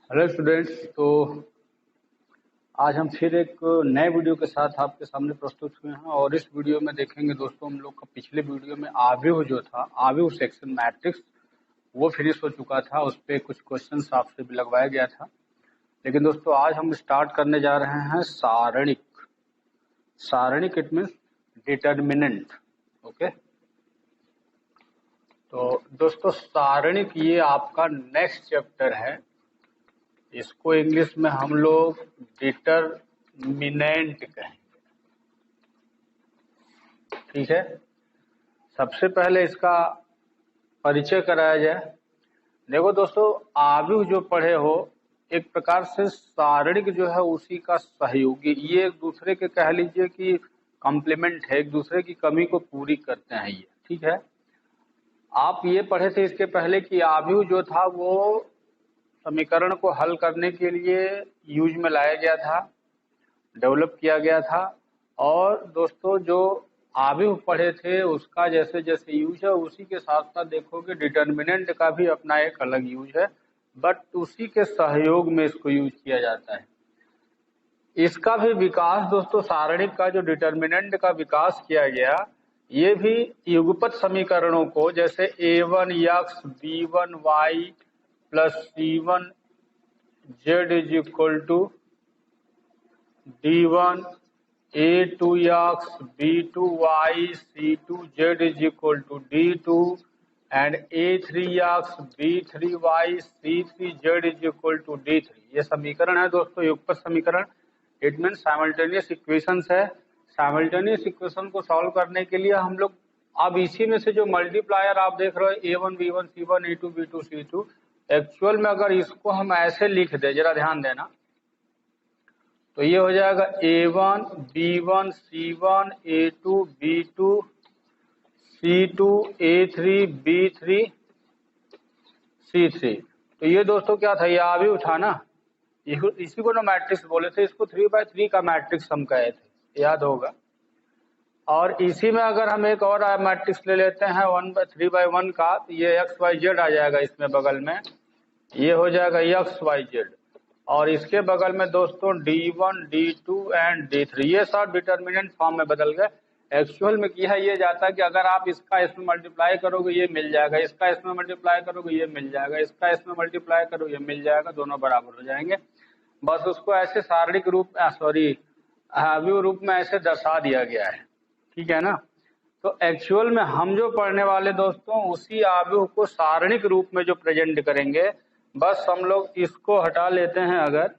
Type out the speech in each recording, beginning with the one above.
Hello students. तो आज हम फिर एक नए वीडियो के साथ आपके सामने प्रस्तुत हुए हैं और इस वीडियो में देखेंगे दोस्तों, हम लोग का पिछले वीडियो में आव्यूह जो था, आव्यूह सेक्शन मैट्रिक्स वो फिनिश हो चुका था। उस पर कुछ क्वेश्चंस आपसे भी लगवाया गया था। लेकिन दोस्तों आज हम स्टार्ट करने जा रहे हैं सारणिक। सारणिक इट मीन्स डिटर्मिनेंट। ओके, तो दोस्तों सारणिक ये आपका नेक्स्ट चैप्टर है। इसको इंग्लिश में हम लोग डिटरमिनेंट कहेंगे। ठीक है, सबसे पहले इसका परिचय कराया जाए। देखो दोस्तों, आव्यूह जो पढ़े हो, एक प्रकार से सारणिक जो है उसी का सहयोगी। ये एक दूसरे के कह लीजिए कि कॉम्प्लीमेंट है, एक दूसरे की कमी को पूरी करते हैं ये। ठीक है, आप ये पढ़े थे इसके पहले कि आव्यूह जो था वो समीकरण को हल करने के लिए यूज में लाया गया था, डेवलप किया गया था। और दोस्तों जो आव्यूह पढ़े थे उसका जैसे जैसे यूज है उसी के साथ साथ देखोगे डिटर्मिनेंट का भी अपना एक अलग यूज है, बट उसी के सहयोग में इसको यूज किया जाता है। इसका भी विकास दोस्तों, सारणिक का जो डिटर्मिनेंट का विकास किया गया, ये भी युगपत समीकरणों को जैसे a1 x b1y plus c1z is equal to d1 a2x b2y c2z is equal to d2 and a3x b3y c3z is equal to d3। ये समीकरण है दोस्तों, युगपत समीकरण। इट मीन साइमल्टेनियस इक्वेशंस है। साइमल्टेनियस इक्वेशन को सॉल्व करने के लिए हम लोग अब इसी में से जो मल्टीप्लायर आप देख रहे हो a1 b1 c1 a2 b2 c2, actual में अगर इसको हम ऐसे लिख दे, जरा ध्यान देना, तो ये हो जाएगा a1 b1 c1 a2 b2 c2 a3 b3 c3। तो ये दोस्तों क्या था, ये आव्यूह था ना, इसी को ना मैट्रिक्स बोले थे। इसको 3x3 का मैट्रिक्स हम कहे थे, याद होगा। और इसी में अगर हम एक और मैट्रिक्स ले लेते हैं 1/3/1 का, तो ये xyz आ जाएगा इसमें बगल में, ये हो जाएगा xyz। और इसके बगल में दोस्तों d1 d2 एंड d3, ये सब डिटर्मिनेंट फॉर्म में बदल गए। एक्चुअल में किया ये जाता है कि अगर आप इसका इसमें मल्टीप्लाई करोगे ये मिल जाएगा, इसका इसमें मल्टीप्लाई करोगे ये मिल जाएगा, इसका इसमें मल्टीप्लाई करोगे ये मिल जाएगा, दोनों बराबर हो जाएंगे। बस उसको ऐसे सारणिक रूप आव्यूह रूप में ऐसे दर्शा दिया गया है। ठीक है ना। तो एक्चुअल में हम जो पढ़ने वाले दोस्तों उसी आव्यूह को सारणिक रूप में जो प्रेजेंट करेंगे। बस हम लोग इसको हटा लेते हैं, अगर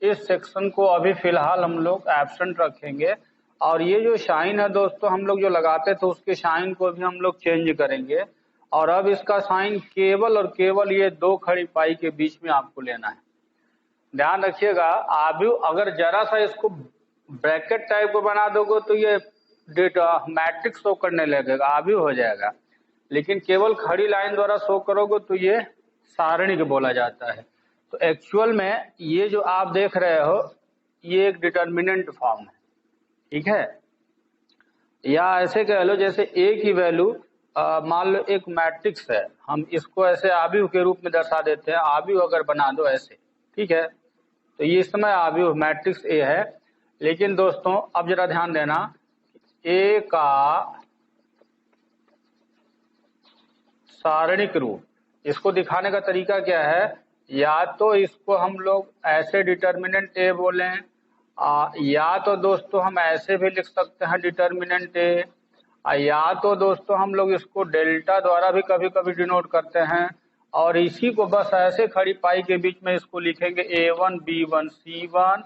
इस सेक्शन को अभी फिलहाल हम लोग एब्सेंट रखेंगे। और ये जो साइन है दोस्तों हम लोग जो लगाते थे उसके साइन को भी हम लोग चेंज करेंगे। और अब इसका साइन केवल और केवल ये दो खड़ी पाई के बीच में आपको लेना है। ध्यान रखिएगा, आव्यूह अगर जरा सा इसको ब्रैकेट टाइप को बना दोगे तो ये मैट्रिक्स शो करने लगेगा, आव्यूह हो जाएगा। लेकिन केवल खड़ी लाइन द्वारा शो करोगे तो ये सारणिक बोला जाता है। तो एक्चुअल में ये जो आप देख रहे हो ये एक डिटर्मिनेंट फॉर्म है। ठीक है, या ऐसे कह लो जैसे a की वैल्यू मान लो एक मैट्रिक्स है, हम इसको ऐसे आव्यूह के रूप में दर्शा देते हैं। आव्यूह अगर बना दो ऐसे, ठीक है, तो ये इस समय आव्यूह मैट्रिक्स a है। लेकिन दोस्तों अब जरा ध्यान देना, a का सारणिक रूप, इसको दिखाने का तरीका क्या है, या तो इसको हम लोग ऐसे डिटर्मिनेंट a बोलें, या तो दोस्तों हम ऐसे भी लिख सकते हैं डिटर्मिनेंट a, या तो दोस्तों हम लोग इसको डेल्टा द्वारा भी कभी कभी डिनोट करते हैं। और इसी को बस ऐसे खड़ी पाई के बीच में इसको लिखेंगे a1 b1 c1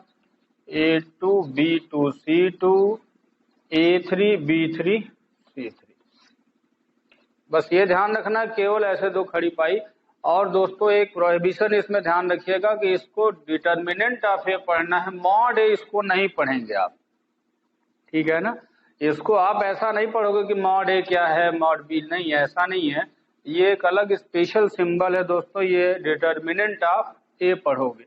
a2 b2 c2 a3 b3 c3। बस ये ध्यान रखना, केवल ऐसे दो खड़ी पाई। और दोस्तों एक प्रोहिबिशन इसमें ध्यान रखिएगा कि इसको डिटर्मिनेंट ऑफ ए पढ़ना है, मॉड ए इसको नहीं पढ़ेंगे आप। ठीक है ना, इसको आप ऐसा नहीं पढ़ोगे कि मॉड ए क्या है मॉड बी, नहीं, ऐसा नहीं है। ये एक अलग स्पेशल सिंबल है दोस्तों, ये डिटर्मिनेंट ऑफ ए पढ़ोगे।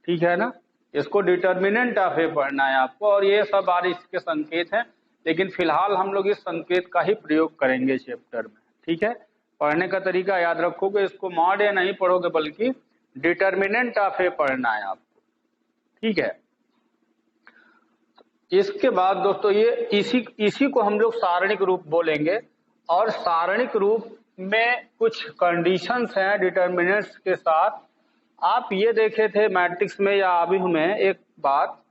ठीक है ना, इसको डिटर्मिनेंट ऑफ ए पढ़ना है आपको। और ये सब बार इसके संकेत हैं, लेकिन फिलहाल हम लोग इस संकेत का ही प्रयोग करेंगे चैप्टर में। ठीक है, पढ़ने का तरीका याद रखोगे, इसको मॉड ए नहीं पढ़ोगे बल्कि डिटर्मिनेंट ऑफ ए पढ़ना है आपको, ठीक है। इसके बाद दोस्तों ये इसी को हम लोग सारणिक रूप बोलेंगे, और सारणिक रूप में कुछ कंडीशंस हैं डिटर्मिनेंट्स के साथ। आप ये देखे थे मैट्रिक्स में या आव्यूह में, एक बात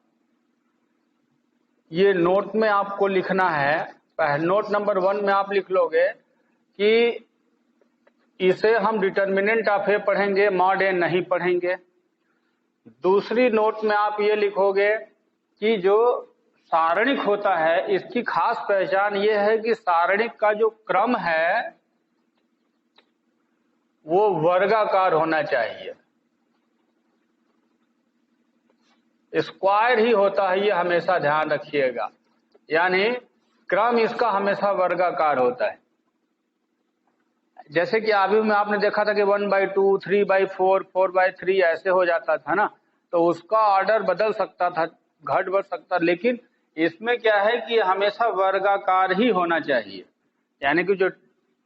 ये नोट में आपको लिखना है। नोट नंबर 1 में आप लिख लोगे कि इसे हम डिटर्मिनेंट ऑफ ए पढ़ेंगे, मॉड ए नहीं पढ़ेंगे। दूसरी नोट में आप ये लिखोगे कि जो सारणिक होता है इसकी खास पहचान ये है कि सारणिक का जो क्रम है वो वर्गाकार होना चाहिए, स्क्वायर ही होता है, ये हमेशा ध्यान रखिएगा। यानी क्रम इसका हमेशा वर्गाकार होता है। जैसे कि आव्यूह में आपने देखा था कि 1/2, 3/4, 4/3 ऐसे हो जाता था ना, तो उसका ऑर्डर बदल सकता था, घट बढ़ सकता, लेकिन इसमें क्या है कि हमेशा वर्गाकार ही होना चाहिए। यानी कि जो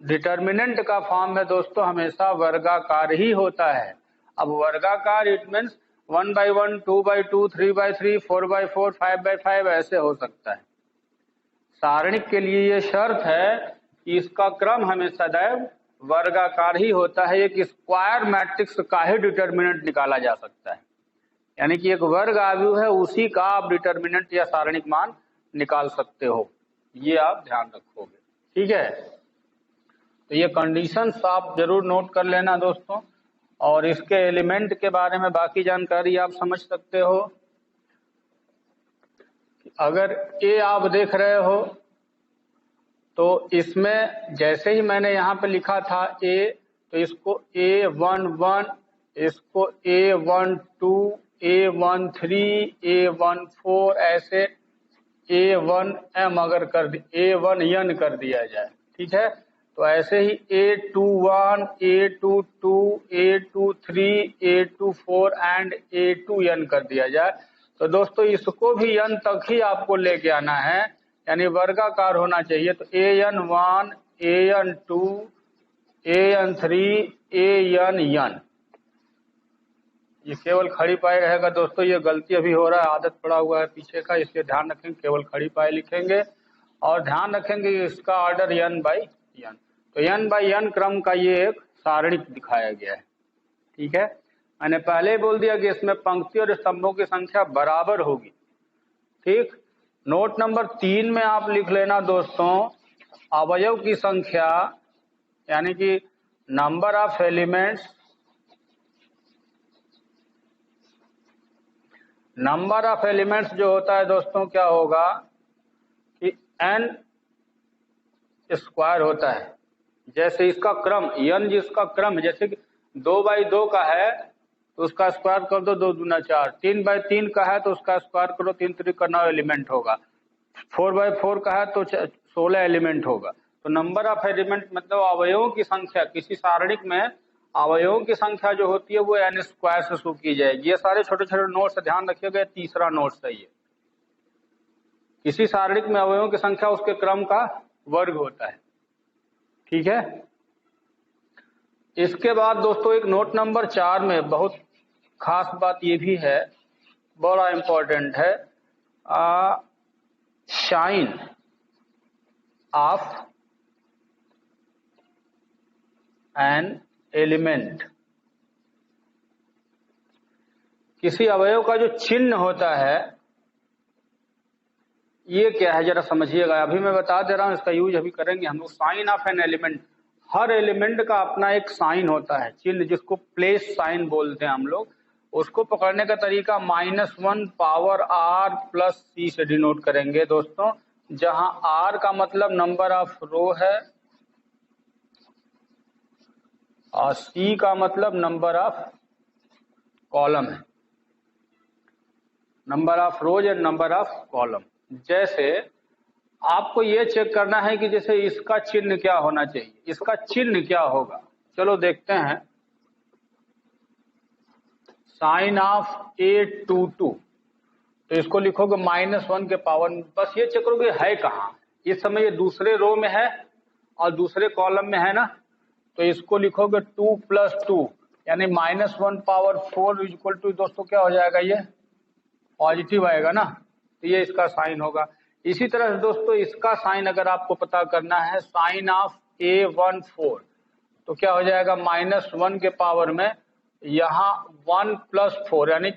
डिटर्मिनेंट का फॉर्म है दोस्तों हमेशा वर्गाकार ही होता है। अब वर्गाकार इट मीन्स 1/1, 2/2, 3/3, 4/4, 5/5 ऐसे हो सकता है। सारणिक के लिए ये शर्त है कि इसका क्रम हमेशा सदैव वर्गाकार ही होता है। एक स्क्वायर मैट्रिक्स का ही डिटर्मिनेंट निकाला जा सकता है, यानी कि एक वर्ग आव्यूह है उसी का आप डिटर्मिनेंट या सारणिक मान निकाल सकते हो, ये आप ध्यान रखोगे, ठीक है। तो ये कंडीशंस आप जरूर नोट कर लेना दोस्तों, और इसके एलिमेंट के बारे में बाकी जानकारी आप समझ सकते हो। अगर ए आप देख रहे हो तो इसमें जैसे ही मैंने यहाँ पे लिखा था ए, तो इसको A11, इसको A12, A13, A14 ऐसे A1M अगर कर A1N कर दिया जाए, ठीक है। तो ऐसे ही A21, A22, A23, A24 and A2N कर दिया जाए, तो दोस्तों इसको भी N तक ही आपको लेके आना है, यानी वर्गाकार होना चाहिए। तो AN1, AN2, AN3, ANN, ये केवल खड़ी पाई रहेगा दोस्तों। ये गलती अभी हो रहा है, आदत पड़ा हुआ है पीछे का, इसलिए ध्यान रखेंगे केवल खड़ी पाई लिखेंगे, और ध्यान रखेंगे इसका ऑर्डर N/N। तो N/N क्रम का ये एक सारणिक दिखाया गया है, ठीक है। मैंने पहले ही बोल दिया कि इसमें पंक्ति और स्तंभों की संख्या बराबर होगी, ठीक। नोट नंबर 3 में आप लिख लेना दोस्तों अवयव की संख्या, यानी कि number of elements, number of elements जो होता है दोस्तों क्या होगा कि n स्क्वायर होता है। जैसे इसका क्रम n जिसका क्रम, जैसे कि 2/2 का है तो उसका स्क्वायर कर दो, 2 दूना 4। 3/3 का है तो उसका स्क्वायर करो, 3 3 का 9 एलिमेंट होगा। 4/4 का है तो 16 एलिमेंट होगा। तो नंबर ऑफ एलिमेंट मतलब अवयवों की संख्या, किसी सारणिक में अवयवों की संख्या जो होती है वो n स्क्वायर से शुरू की जाएगी। ये सारे छोटे छोटे नोट्स ध्यान रखिएगा, तीसरा नोट सही है। किसी सारणिक में अवयवों की संख्या उसके क्रम का वर्ग होता है, ठीक है। इसके बाद दोस्तों एक नोट नंबर 4 में बहुत खास बात ये भी है, बड़ा इंपॉर्टेंट है, साइन ऑफ एन एलिमेंट। किसी अवयव का जो चिन्ह होता है ये क्या है जरा समझिएगा, अभी मैं बता दे रहा हूं, इसका यूज अभी करेंगे हम लोग। साइन ऑफ एन एलिमेंट, हर एलिमेंट का अपना एक साइन होता है, चिन्ह, जिसको प्लेस साइन बोलते हैं हम लोग। उसको पकड़ने का तरीका -1 पावर r प्लस c से डिनोट करेंगे दोस्तों, जहां r का मतलब नंबर ऑफ रो है और c का मतलब नंबर ऑफ कॉलम है, number of rose and number of column. जैसे आपको ये चेक करना है कि जैसे इसका चिन्ह क्या होना चाहिए, इसका चिन्ह क्या होगा, चलो देखते हैं। साइन ऑफ A22, तो इसको लिखोगे -1 के पावर, बस ये चेक करोगे है कहाँ। इस समय ये दूसरे रो में है और दूसरे कॉलम में है ना, तो इसको लिखोगे 2 + 2, यानी -1 पावर 4 इक्वल टू दोस्तों क्या हो जाएगा, ये पॉजिटिव आएगा ना, तो ये इसका साइन होगा। इसी तरह से दोस्तों इसका साइन अगर आपको पता करना है, साइन ऑफ A14, तो क्या हो जाएगा, -1 के पावर में यहाँ 1 + 4, यानी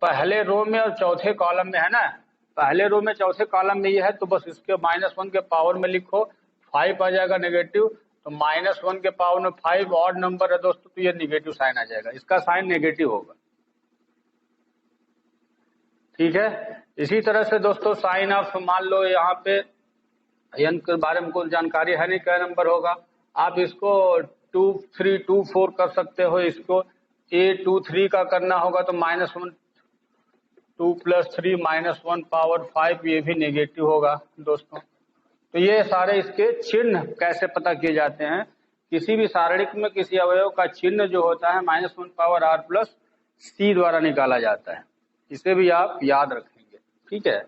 पहले रो में और चौथे कॉलम में है ना, पहले रो में चौथे कॉलम में ये है, तो बस इसके -1 के पावर में लिखो, 5 आ जाएगा नेगेटिव, तो -1 के पावर में 5 ऑड नंबर है दोस्तों, तो ये नेगेटिव साइन आ जाएगा, इसका साइन नेगेटिव होगा। ठीक है। इसी तरह से दोस्तों साइन ऑफ, मान लो यहाँ पे n के बारे में कोई जानकारी है नहीं, क्या नंबर होगा, आप इसको 2, 3, 2, 4 कर सकते हो, इसको A23 का करना होगा तो -1, 2 + 3 -1 पावर 5, ये भी नेगेटिव होगा दोस्तों। तो ये सारे इसके चिन्ह कैसे पता किए जाते हैं, किसी भी सारणिक में किसी अवयव का चिन्ह जो होता है -1 पावर r + c द्वारा निकाला जाता है, इसे भी आप याद रखेंगे। ठीक है,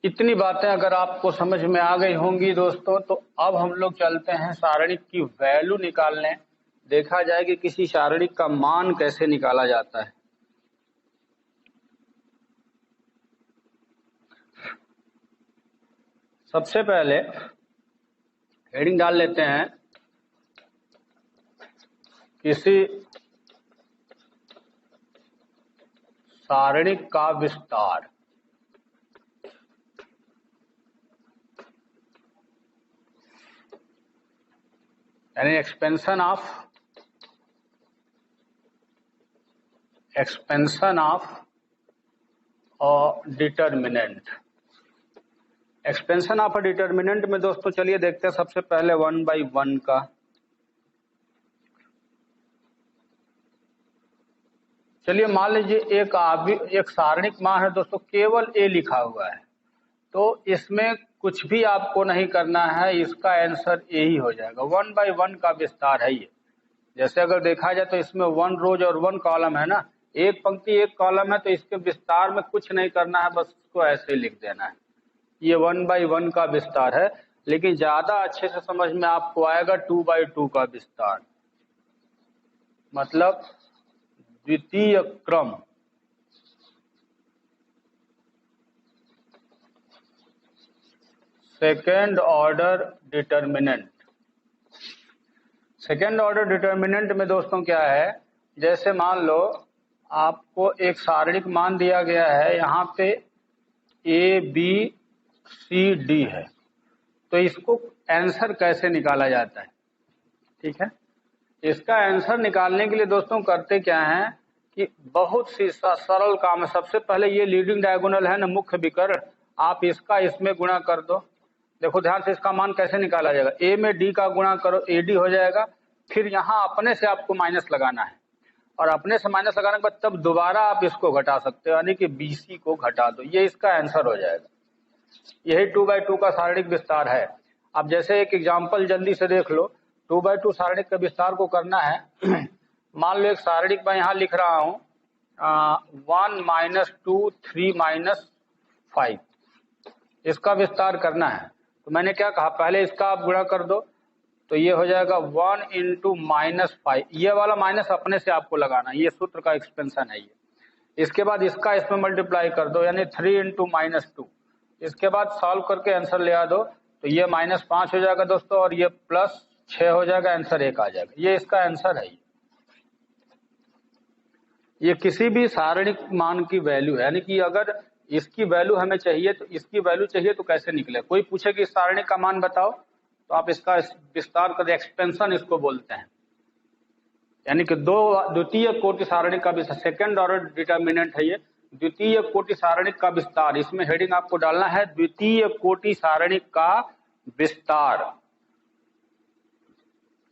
इतनी बातें अगर आपको समझ में आ गई होंगी दोस्तों, तो अब हम लोग चलते हैं सारणिक की वैल्यू निकालने, देखा जाए कि किसी सारणिक का मान कैसे निकाला जाता है। सबसे पहले हेडिंग डाल लेते हैं, किसी सारणिक का विस्तार। यानी expansion of determinant. Expansion of determinant में दोस्तों चलिए देखते हैं सबसे पहले 1/1 का। चलिए मान लीजिए एक सारणिक मान है दोस्तों, केवल a लिखा हुआ है, तो इसमें कुछ भी आपको नहीं करना है, इसका आंसर a ही हो जाएगा। 1/1 का विस्तार है ये। जैसे अगर देखा जाए तो इसमें 1 रोज और 1 कॉलम है ना, एक पंक्ति एक कॉलम है, तो इसके विस्तार में कुछ नहीं करना है, बस इसको ऐसे लिख देना है। ये 1/1 का विस्तार है, लेकिन ज्यादा अच्छे से समझ में आपको आएगा 2/2 का विस्तार, मतलब द्वितीय क्रम। Second order determinant. Second order determinant में दोस्तों क्या है, जैसे मान लो आपको एक सारणिक मान दिया गया है, यहाँ पे ABCD है, तो इसको आंसर कैसे निकाला जाता है। ठीक है, इसका आंसर निकालने के लिए दोस्तों करते क्या है कि बहुत सी सरल काम है। सबसे पहले ये लीडिंग डायगोनल है ना, मुख्य विकर्ण, आप इसका इसमें गुणा कर दो। देखो ध्यान से, इसका मान कैसे निकाला जाएगा, A में D का गुणा करो, AD हो जाएगा। फिर यहाँ अपने से आपको माइनस लगाना है, और अपने से माइनस लगाने के बाद तब दोबारा आप इसको घटा सकते हो, यानी कि BC को घटा दो, ये इसका आंसर हो जाएगा। यही 2/2 का सारणिक विस्तार है। अब जैसे एक एग्जाम्पल जल्दी से देख लो, 2/2 सारणिक के विस्तार को करना है। मान लो एक सारणिक मैं यहाँ लिख रहा हूँ 1 - 2 3 - 5, इसका विस्तार करना है। तो मैंने क्या कहा, पहले इसका आप गुणा कर दो, तो ये हो जाएगा 1 × -5, ये वाला माइनस अपने से आपको लगाना, ये सूत्र का एक्सपेंशन है ये। इसके बाद इसका इसमें मल्टीप्लाई कर दो, यानी 3 × -2। इसके बाद सॉल्व करके आंसर ले आ दो, तो ये -5 हो जाएगा दोस्तों, और ये +6 हो जाएगा, आंसर 1 आ जाएगा। ये इसका आंसर है। ये किसी भी सारणिक मान की वैल्यू है, यानी कि अगर इसकी वैल्यू हमें चाहिए, तो इसकी वैल्यू चाहिए तो कैसे निकले। कोई पूछे कि सारणिक का मान बताओ, तो आप इसका विस्तार कर, एक्सपेंशन इसको बोलते हैं। यानी कि द्वितीय कोटि सारणिक का विस्तार, सेकेंड ऑर्डर डिटर्मिनेंट है ये, द्वितीय कोटि सारणिक का विस्तार। इसमें हेडिंग आपको डालना है द्वितीय कोटि सारणिक का विस्तार,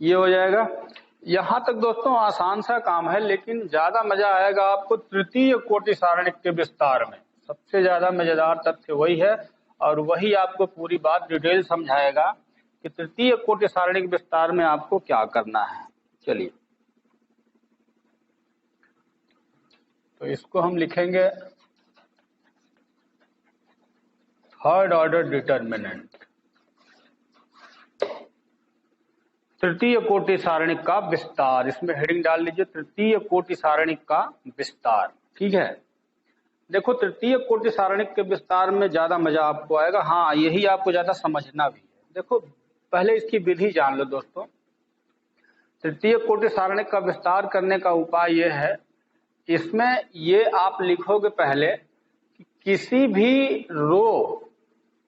ये हो जाएगा। यहां तक दोस्तों आसान सा काम है, लेकिन ज्यादा मजा आएगा आपको तृतीय कोटि सारणिक के विस्तार में। सबसे ज्यादा मजेदार तथ्य वही है, और वही आपको पूरी बात डिटेल समझाएगा कि तृतीय कोटि सारणिक विस्तार में आपको क्या करना है। चलिए, तो इसको हम लिखेंगे थर्ड ऑर्डर डिटर्मिनेंट। तृतीय कोटि सारणिक का विस्तार, इसमें हेडिंग डाल लीजिए तृतीय कोटि सारणिक का विस्तार। ठीक है, देखो तृतीय कोटि सारणिक के विस्तार में ज्यादा मजा आपको आएगा। हाँ, यही आपको ज्यादा समझना भी है। देखो पहले इसकी विधि जान लो दोस्तों। तृतीय कोटि सारणिक का विस्तार करने का उपाय यह है, इसमें ये आप लिखोगे पहले कि किसी भी रो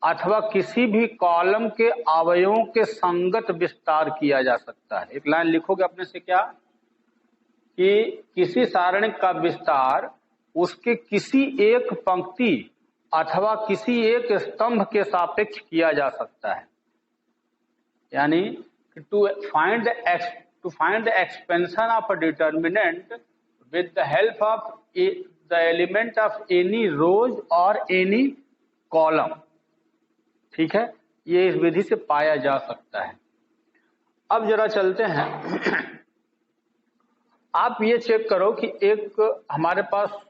अथवा किसी भी कॉलम के अवयवों के संगत विस्तार किया जा सकता है। एक लाइन लिखोगे अपने से क्या, कि किसी सारणिक का विस्तार उसके किसी एक पंक्ति अथवा किसी एक स्तंभ के सापेक्ष किया जा सकता है। यानी to find the expansion of a determinant with the help of the element of any rows or any column। ठीक है, ये इस विधि से पाया जा सकता है। अब जरा चलते हैं, आप ये चेक करो कि एक हमारे पास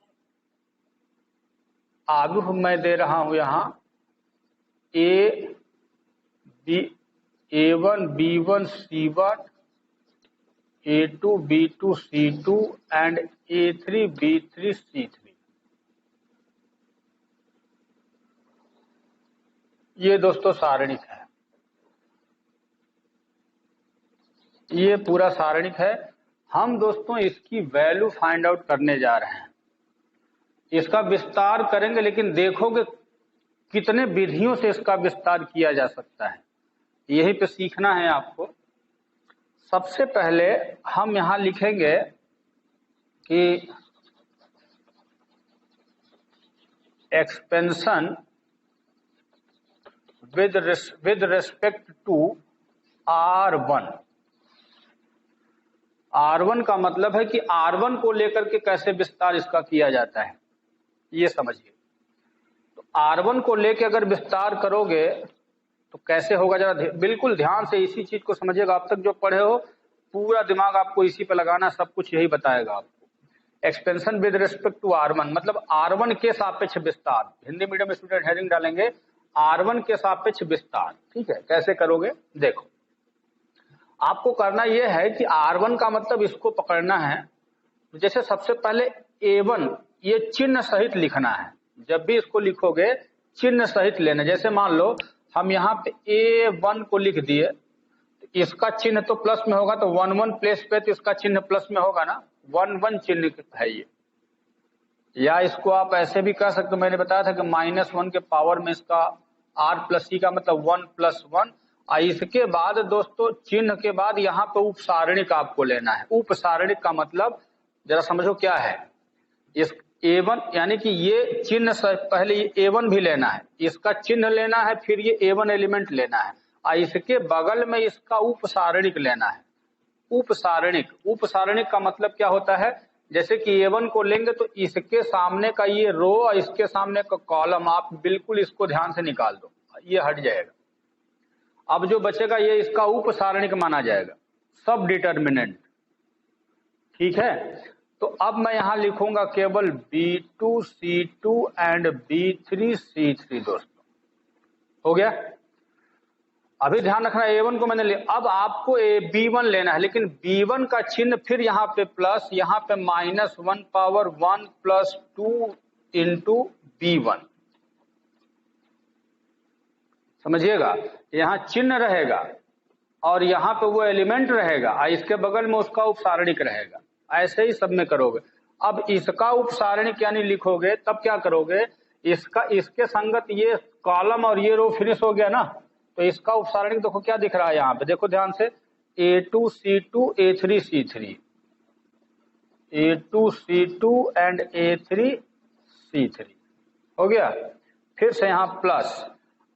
आगे मैं दे रहा हूं यहां A1 B1 C1 A2 B2 C2 and A3 B3 C3। ये दोस्तों सारणिक है, ये पूरा सारणिक है। हम दोस्तों इसकी वैल्यू फाइंड आउट करने जा रहे हैं। इसका विस्तार करेंगे, लेकिन देखोगे कितने विधियों से इसका विस्तार किया जा सकता है, यही पे सीखना है आपको। सबसे पहले हम यहां लिखेंगे कि expansion with respect to R1। R1 का मतलब है कि R1 को लेकर के कैसे विस्तार इसका किया जाता है, ये समझिए। तो R1 को लेकर अगर विस्तार करोगे तो कैसे होगा, जरा बिल्कुल ध्यान से इसी चीज को समझिएगा। अब तक जो पढ़े हो पूरा दिमाग आपको इसी पे लगाना, सब कुछ यही बताएगा आपको। Expansion with respect to R1 मतलब R1 के सापेक्ष विस्तार। हिंदी मीडियम स्टूडेंट हेडिंग डालेंगे R1 के सापेक्ष विस्तार। ठीक है, कैसे करोगे देखो, आपको करना यह है कि R1 का मतलब इसको पकड़ना है। जैसे सबसे पहले A1 ये चिन्ह सहित लिखना है। जब भी इसको लिखोगे चिन्ह सहित लेना। जैसे मान लो हम यहाँ पे A1 को लिख दिए, इसका चिन्ह तो प्लस में होगा, तो 1 प्लेस पे तो इसका चिन्ह प्लस में होगा ना, 1 चिन्ह है ये। या इसको आप ऐसे भी कह सकते हो, मैंने बताया था कि -1 के पावर में इसका R प्लस C का मतलब 1 + 1। इसके बाद दोस्तों चिन्ह के बाद यहाँ पे उपसारणिक आपको लेना है। उपसारणिक का मतलब जरा समझो क्या है। इस A1 यानी कि ये चिन्ह पहले A1 भी लेना है, इसका चिन्ह लेना है, फिर ये A1 एलिमेंट लेना है, और इसके बगल में इसका उपसारणिक लेना है। उपसारणिक का मतलब क्या होता है, जैसे कि A1 को लेंगे तो इसके सामने का ये रो और इसके सामने का कॉलम, आप बिल्कुल इसको ध्यान से निकाल दो, ये हट जाएगा। अब जो बचेगा ये इसका उपसारणिक माना जाएगा, सब डिटर्मिनेंट। ठीक है, तो अब मैं यहां लिखूंगा केवल B2 C2 and B3 C3 दोस्तों। हो गया। अभी ध्यान रखना A1 को मैंने लिया, अब आपको B1 लेना है, लेकिन B1 का चिन्ह फिर यहाँ पे प्लस, यहाँ पे -1 पावर 1 + 2 इंटू B1। समझिएगा, यहाँ चिन्ह रहेगा और यहाँ पे वो एलिमेंट रहेगा, इसके बगल में उसका उपसारणिक रहेगा। ऐसे ही सब में करोगे। अब इसका उपसारणिक यानी लिखोगे, तब क्या करोगे, इसके संगत ये कॉलम और ये रो फिनिश हो गया ना, तो इसका उपसारणिक देखो क्या दिख रहा है यहाँ पे, देखो ध्यान से, A2 C2 A3 C3, A2 C2 and A3 C3 हो गया। फिर से यहाँ प्लस,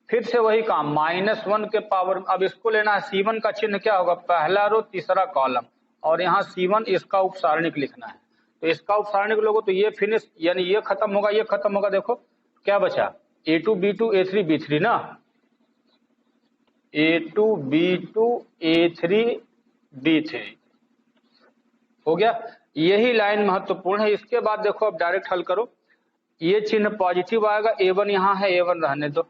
फिर से वही काम, -1 के पावर। अब इसको लेना है, C1 का चिन्ह क्या होगा, पहला रो तीसरा कॉलम, और यहाँ C1 इसका उपसारणिक लिखना है। तो इसका उपसारणिक लोगो तो ये फिनिश, यानी ये खत्म होगा, ये खत्म होगा। देखो क्या बचा, A2 B2 A3 B3 ना, A2 B2 A3 B3 हो गया। यही लाइन महत्वपूर्ण है। इसके बाद देखो अब डायरेक्ट हल करो, ये चिन्ह पॉजिटिव आएगा, A1 यहाँ है, A1 रहने दो,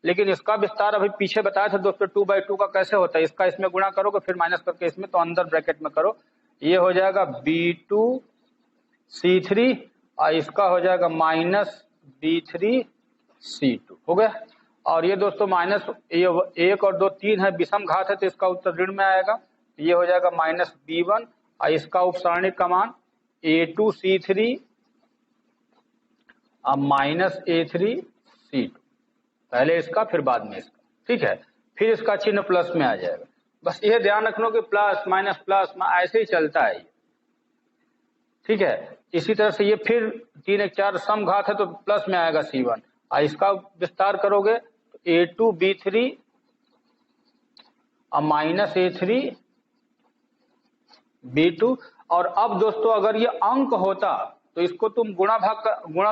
लेकिन इसका विस्तार अभी पीछे बताया था दोस्तों 2/2 का कैसे होता है। इसका इसमें गुणा करोगे फिर माइनस करके इसमें, तो अंदर ब्रैकेट में करो, ये हो जाएगा B2C3 और इसका हो जाएगा -B3C2 हो गया। और ये दोस्तों माइनस ये 1 और 2 3 है, विषम घात है तो इसका उत्तर ऋण में आएगा, ये हो जाएगा -B1 और इसका उपसारणिक का मान A2C3 और -A3C2, पहले इसका फिर बाद में इसका, ठीक है। फिर इसका चिन्ह प्लस में आ जाएगा, बस ये ध्यान रखना कि प्लस माइनस ऐसे ही चलता है ये, ठीक है। इसी तरह से ये फिर 3 1 4 सम घात है तो प्लस में आएगा C1 और इसका विस्तार करोगे तो A2B3 और -A3B2। और अब दोस्तों अगर ये अंक होता तो इसको तुम गुणा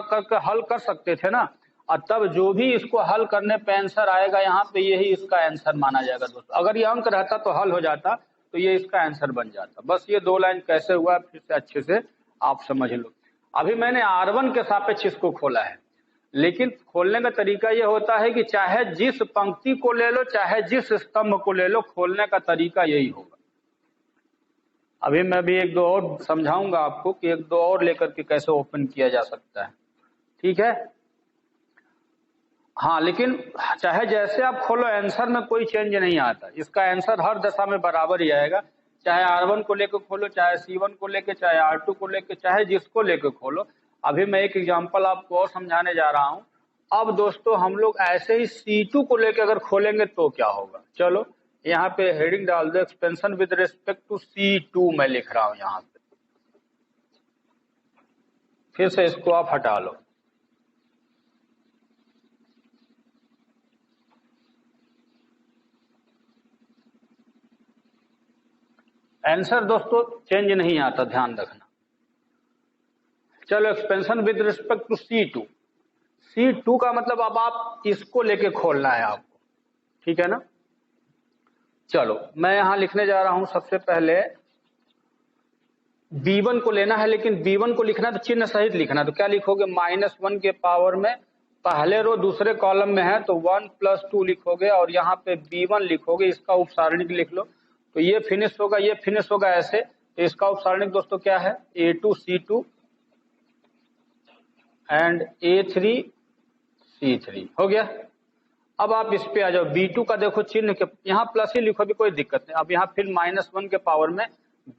करके हल कर सकते थे ना, और तब जो भी इसको हल करने पे आंसर आएगा यहाँ पे यही इसका आंसर माना जाएगा दोस्तों। अगर ये अंक रहता तो हल हो जाता, तो ये इसका आंसर बन जाता। बस ये 2 लाइन कैसे हुआ फिर से अच्छे से आप समझ लो। अभी मैंने R1 के सापेक्ष इसको खोला है, लेकिन खोलने का तरीका ये होता है कि चाहे जिस पंक्ति को ले लो चाहे जिस स्तंभ को ले लो, खोलने का तरीका यही होगा। अभी मैं भी 1 2 और समझाऊंगा आपको कि 1 2 और लेकर के कैसे ओपन किया जा सकता है, ठीक है। हाँ, लेकिन चाहे जैसे आप खोलो आंसर में कोई चेंज नहीं आता, इसका आंसर हर दशा में बराबर ही आएगा। चाहे R1 को लेकर खोलो, चाहे C1 को लेकर, चाहे R2 को लेकर, चाहे जिसको लेकर खोलो। अभी मैं एक एग्जांपल आपको और समझाने जा रहा हूं। अब दोस्तों हम लोग ऐसे ही C2 को लेकर अगर खोलेंगे तो क्या होगा, चलो यहाँ पे हेडिंग डाल दो, expansion with respect to C2 मैं लिख रहा हूं यहाँ पे, फिर से इसको आप हटा लो। आंसर दोस्तों चेंज नहीं आता, ध्यान रखना। चलो expansion with respect to C2 का मतलब अब आप इसको लेके खोलना है आपको, ठीक है ना। चलो मैं यहां लिखने जा रहा हूं, सबसे पहले B1 को लेना है, लेकिन B1 को लिखना तो चिन्ह सहित लिखना। तो क्या लिखोगे, -1 के पावर में पहले रो दूसरे कॉलम में है तो 1 + 2 लिखोगे और यहाँ पे B1 लिखोगे, इसका उपसारणिक लिख लो तो ये फिनिश होगा, ये फिनिश होगा ऐसे। तो इसका उपसारणिक दोस्तों क्या है, A2C2 एंड A3C3 हो गया। अब आप इस पे आ जाओ, B2 का देखो चिन्ह के यहाँ प्लस ही लिखो भी कोई दिक्कत नहीं। अब यहाँ फिर -1 के पावर में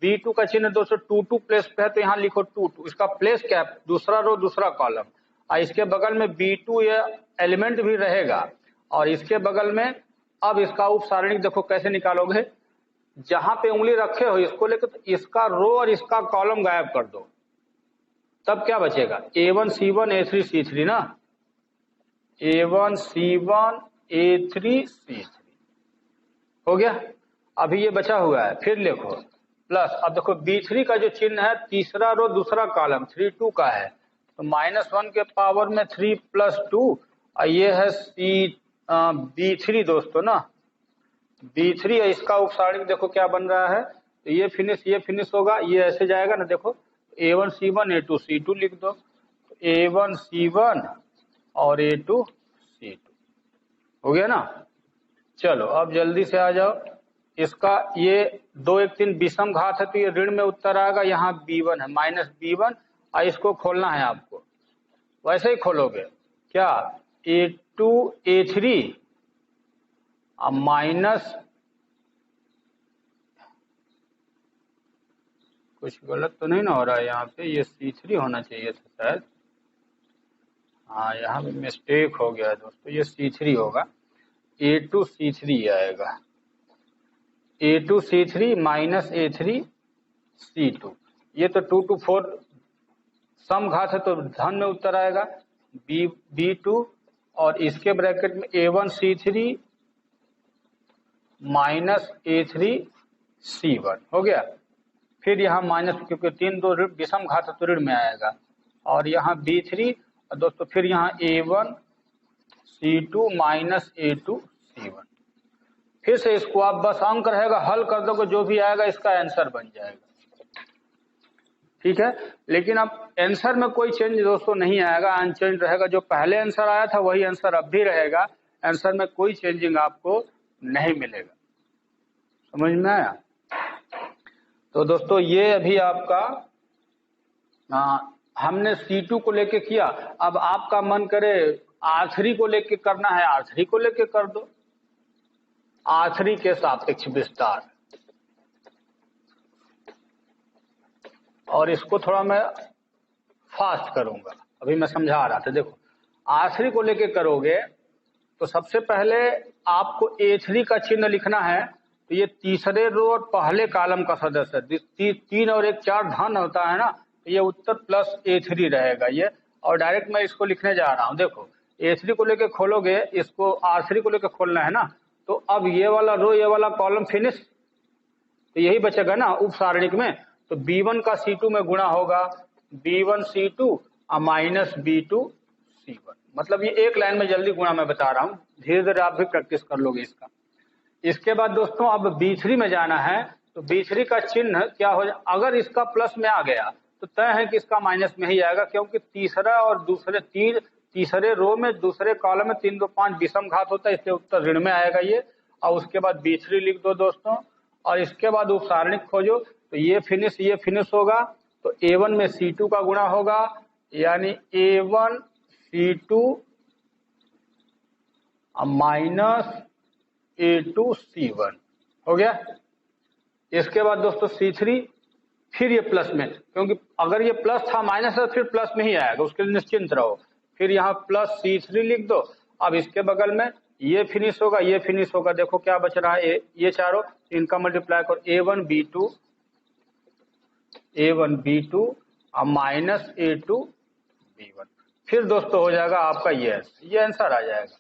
B2 का चिन्ह दोस्तों 2 प्लेस पे है तो यहाँ लिखो 2, इसका प्लेस क्या है, दूसरा रो दूसरा कॉलम, और इसके बगल में B2 ये एलिमेंट भी रहेगा और इसके बगल में। अब इसका उपसारणिक देखो कैसे निकालोगे, जहां पे उंगली रखे हो इसको लेकर तो इसका रो और इसका कॉलम गायब कर दो, तब क्या बचेगा, A1C1 A3C3 ना, A1C1 A3C3 हो गया। अभी ये बचा हुआ है, फिर लिखो प्लस। अब देखो B3 का जो चिन्ह है तीसरा रो दूसरा कॉलम 3 2 का है, तो -1 के पावर में 3 + 2 और ये है B3 दोस्तों ना, B3 है। इसका उपसारणिक देखो क्या बन रहा है, तो ये फिनिश होगा, ये ऐसे जाएगा ना, देखो A1C1 A2C2 लिख दो, तो A1C1 और A2C2 हो गया ना। चलो अब जल्दी से आ जाओ, इसका ये 2 1 3 विषम घात है तो ये ऋण में उत्तर आएगा, यहाँ B1 है -B1 और इसको खोलना है आपको, वैसे ही खोलोगे क्या, A2 A3 माइनस, कुछ गलत तो नहीं ना हो रहा है यहाँ पे, ये C3 होना चाहिए था शायद, हाँ यहाँ पे मिस्टेक हो गया है दोस्तों, ये C3 होगा, A2C3 आएगा, A2C3 -A3C2। ये तो 2 to 4 सम घात है तो धन में उत्तर आएगा B2 और इसके ब्रैकेट में A1C3 -A3C1 हो गया। फिर यहाँ माइनस, क्योंकि 3 2 विषम घात है तो ऋण में आएगा, और यहाँ B3 और दोस्तों फिर यहाँ A1C2 -A2C1। फिर से इसको आप बस अंक रहेगा, हल कर दोगे जो भी आएगा इसका आंसर बन जाएगा, ठीक है। लेकिन अब आंसर में कोई चेंज दोस्तों नहीं आएगा, अनचेंज रहेगा, जो पहले आंसर आया था वही आंसर अब भी रहेगा। आंसर में कोई चेंजिंग आपको नहीं मिलेगा। समझ में आया? तो दोस्तों ये अभी आपका हमने C2 को लेके किया। अब आपका मन करे R3 को लेके करना है, R3 को लेके कर दो। R3 के सापेक्ष विस्तार, और इसको थोड़ा मैं फास्ट करूंगा, अभी मैं समझा रहा था। देखो R3 को लेके करोगे तो सबसे पहले आपको A3 का चिन्ह लिखना है। तो ये तीसरे रो और पहले कॉलम का सदस्य है। 3 और 1 4 धन होता है ना, तो ये उत्तर प्लस A3 रहेगा ये। और डायरेक्ट मैं इसको लिखने जा रहा हूं। देखो A3 को लेके खोलोगे, इसको R3 को लेके खोलना है ना, तो अब ये वाला रो ये वाला कॉलम फिनिश, तो यही बचेगा ना उप सारणिक में। तो B1 का C2 में गुणा होगा, B1 C2 और माइनस B2 C1। मतलब ये एक लाइन में जल्दी गुणा मैं बता रहा हूँ, धीरे धीरे आप भी प्रैक्टिस कर लोगे इसका। इसके बाद दोस्तों अब B3 में जाना है। तो B3 का चिन्ह क्या हो जाए, अगर इसका प्लस में आ गया तो तय है कि इसका माइनस में ही आएगा, क्योंकि तीसरा और तीसरे रो में दूसरे कॉलम में 3 2 5 विषम घात होता है, इसलिए उत्तर ऋण में आएगा ये। और उसके बाद B3 लिख दो दोस्तों, और इसके बाद उप सारणिक खोजो। तो ये फिनिश होगा। तो A1 में C2 का गुणा होगा, यानी A1 C2 minus A2 C1 हो गया। इसके बाद दोस्तों C3, फिर ये प्लस में, क्योंकि अगर ये प्लस था माइनस है तो फिर प्लस में ही आएगा, उसके लिए निश्चिंत रहो। फिर यहाँ प्लस C3 लिख दो। अब इसके बगल में ये फिनिश होगा, ये फिनिश होगा। देखो क्या बच रहा है, ये चारों, इनका मल्टीप्लाई करो, A1 B2 और माइनस A2 B1। फिर दोस्तों हो जाएगा आपका ये आंसर आ जाएगा।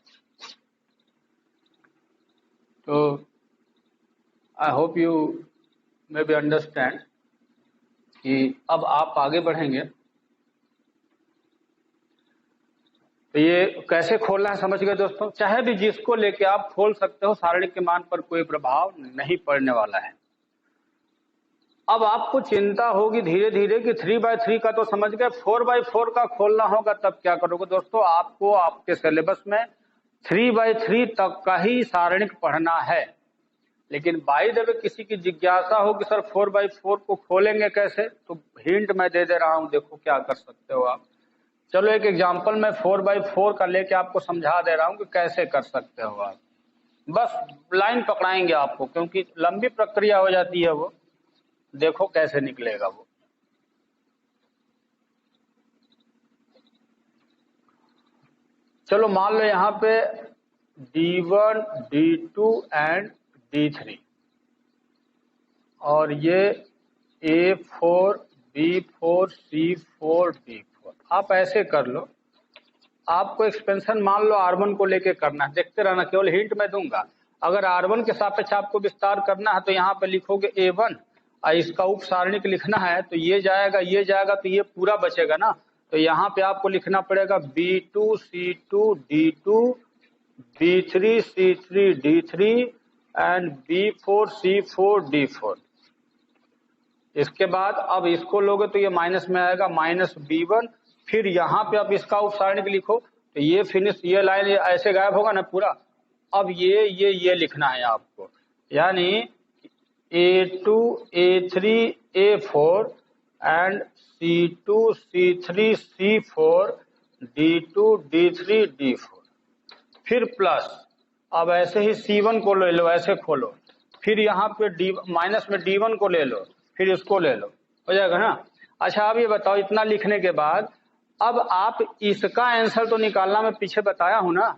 तो I hope you may be understand कि अब आप आगे बढ़ेंगे तो ये कैसे खोलना है समझ गए दोस्तों। चाहे भी जिसको लेके आप खोल सकते हो, सारणी के मान पर कोई प्रभाव नहीं पड़ने वाला है। अब आपको चिंता होगी धीरे धीरे कि 3/3 का तो समझ गए, 4/4 का खोलना होगा तब क्या करोगे दोस्तों। आपको आपके सिलेबस में 3/3 तक का ही सारणिक पढ़ना है। लेकिन बाय द वे किसी की जिज्ञासा हो कि सर 4/4 को खोलेंगे कैसे, तो हिंट मैं दे रहा हूं, देखो क्या कर सकते हो आप। चलो एक एग्जांपल मैं 4/4 का लेके आपको समझा दे रहा हूं कि कैसे कर सकते हो आप। बस लाइन पकड़ाएंगे आपको, क्योंकि लंबी प्रक्रिया हो जाती है वो। देखो कैसे निकलेगा वो। चलो मान लो यहाँ पे D1 D2 एंड D3, और ये A4 B4 C4 D4। आप ऐसे कर लो। आपको एक्सपेंशन मान लो R1 को लेके करना है, देखते रहना, केवल हिंट मैं दूंगा। अगर R1 के सापेक्ष आपको विस्तार करना है तो यहाँ पे लिखोगे A1, और इसका उप सारणिक लिखना है तो ये जाएगा तो ये पूरा बचेगा ना। तो यहाँ पे आपको लिखना पड़ेगा B2 C2 D2 B3 C3 D3 and B4 C4 D4। इसके बाद अब इसको लोगे तो ये माइनस में आएगा, माइनस B1। फिर यहाँ पे अब इसका उप सारणिक लिखो तो ये फिनिश, ये लाइन ऐसे गायब होगा ना पूरा। अब ये लिखना है आपको, यानी A2 A3 A4 and C2 C3 C4 D2 D3 D4। फिर प्लस, अब ऐसे ही C1 को ले लो, ऐसे खोलो। फिर यहाँ पे माइनस में D1 को ले लो, फिर इसको ले लो, हो जाएगा ना। अच्छा अब ये बताओ, इतना लिखने के बाद अब आप इसका आंसर तो निकालना मैं पीछे बताया हूं ना,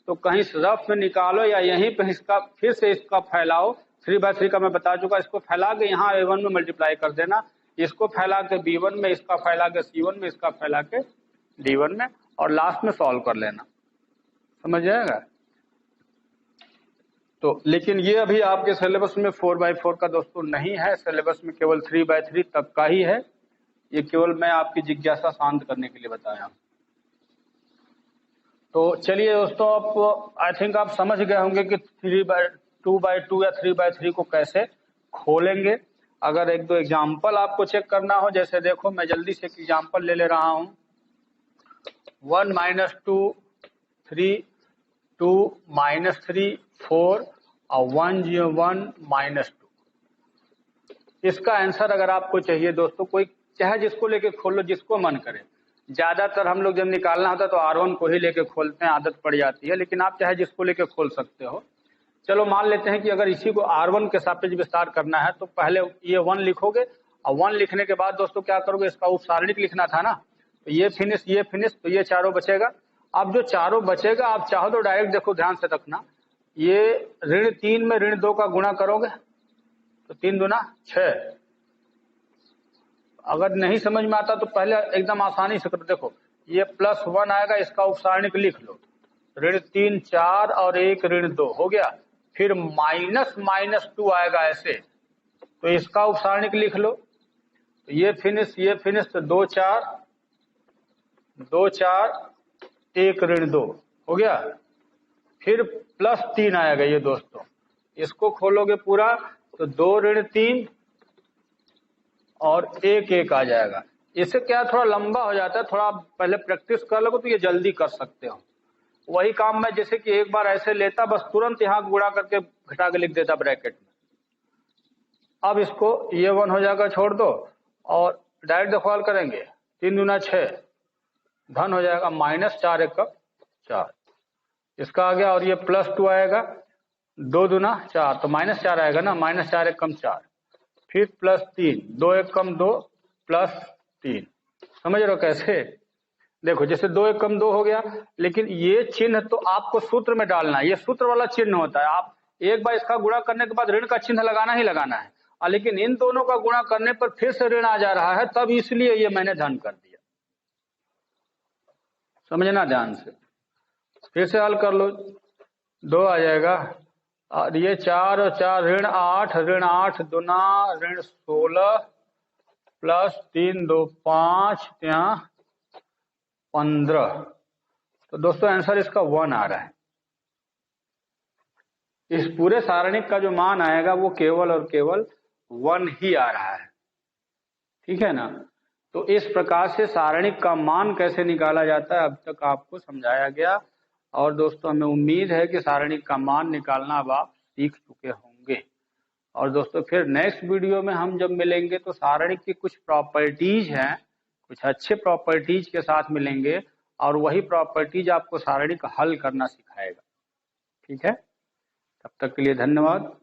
तो कहीं रफ में निकालो या यहीं पे इसका फिर से इसका फैलाओ। 3/3 का मैं बता चुका, इसको फैला के यहाँ A1 में मल्टीप्लाई कर देना, इसको फैला के B1 में, इसका फैला के C1 में, इसका फैला के D1 में, और लास्ट में सॉल्व कर लेना। समझ जाएगा। तो लेकिन ये अभी आपके सिलेबस में 4/4 का दोस्तों नहीं है, सिलेबस में केवल 3/3 तक का ही है। ये केवल मैं आपकी जिज्ञासा शांत करने के लिए बताया। तो चलिए दोस्तों, आप आई थिंक आप समझ गए होंगे कि 2/2 या 3/3 को कैसे खोलेंगे। अगर एक दो एग्जाम्पल आपको चेक करना हो, जैसे देखो मैं जल्दी से एक एग्जाम्पल ले रहा हूं। 1 - 2 3 2 -3 4 और 1 0 1 -2। इसका आंसर अगर आपको चाहिए दोस्तों, कोई चाहे जिसको लेके खोल लो, जिसको मन करे। ज्यादातर हम लोग जब निकालना होता है तो R1 को ही लेके खोलते हैं, आदत पड़ जाती है, लेकिन आप चाहे जिसको लेके खोल सकते हो। चलो मान लेते हैं कि अगर इसी को R1 के सापेक्ष विस्तार करना है तो पहले ये 1 लिखोगे, और 1 लिखने के बाद दोस्तों क्या करोगे, इसका उपसारणिक लिखना था ना, तो ये फिनिश तो ये चारों बचेगा। अब जो चारों बचेगा आप चाहो तो डायरेक्ट देखो, ध्यान से रखना, ये ऋण 3 में ऋण 2 का गुणा करोगे तो 3 दूना 6। अगर नहीं समझ में आता तो पहले एकदम आसानी से करो, देखो ये +1 आएगा, इसका उपसारणिक लिख लो, ऋण 3 4 और 1 ऋण 2 हो गया। फिर -2 आएगा ऐसे, तो इसका उपसारणिक लिख लो, तो ये फिनिश तो 2 4 1 ऋण 2 हो गया। फिर +3 आएगा ये दोस्तों, इसको खोलोगे पूरा तो 2 ऋण 3 और 1 1 आ जाएगा। इससे क्या थोड़ा लंबा हो जाता है, थोड़ा पहले प्रैक्टिस कर लोगे तो ये जल्दी कर सकते हो। वही काम मैं जैसे कि एक बार ऐसे लेता, बस तुरंत यहाँ गुणा करके घटा के लिख देता ब्रैकेट में। अब इसको ये 1 हो जाएगा, छोड़ दो, और डायरेक्ट देखभाल करेंगे, 3 दूना 6 धन हो जाएगा, -4 1 4 इसका आ गया। और ये +2 आएगा, 2 दूना 4 तो -4 आएगा ना, -4 1 4। फिर +3 2 1 2 +3। समझ रहे हो कैसे? देखो जैसे 2 1 2 हो गया, लेकिन ये चिन्ह तो आपको सूत्र में डालना है, ये सूत्र वाला चिन्ह होता है। आप एक बार इसका गुणा करने के बाद ऋण का चिन्ह लगाना ही लगाना है, लेकिन इन दोनों का गुणा करने पर फिर से ऋण आ जा रहा है, तब इसलिए ये मैंने धन कर दिया। समझना ध्यान से, फिर से हल कर लो, 2 आ जाएगा, और ये 4 और 4 ऋण 8 दूना ऋण 16 +3 2 5 यहाँ 15। तो दोस्तों आंसर इसका 1 आ रहा है। इस पूरे सारणिक का जो मान आएगा वो केवल और केवल 1 ही आ रहा है, ठीक है ना। तो इस प्रकार से सारणिक का मान कैसे निकाला जाता है अब तक आपको समझाया गया। और दोस्तों हमें उम्मीद है कि सारणिक का मान निकालना अब आप सीख चुके होंगे। और दोस्तों फिर नेक्स्ट वीडियो में हम जब मिलेंगे तो सारणिक की कुछ प्रॉपर्टीज हैं, कुछ अच्छे प्रॉपर्टीज के साथ मिलेंगे, और वही प्रॉपर्टीज आपको सारणिक हल करना सिखाएगा, ठीक है। तब तक के लिए धन्यवाद।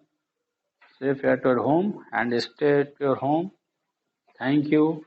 Safe at your home and stay at your home. Thank you.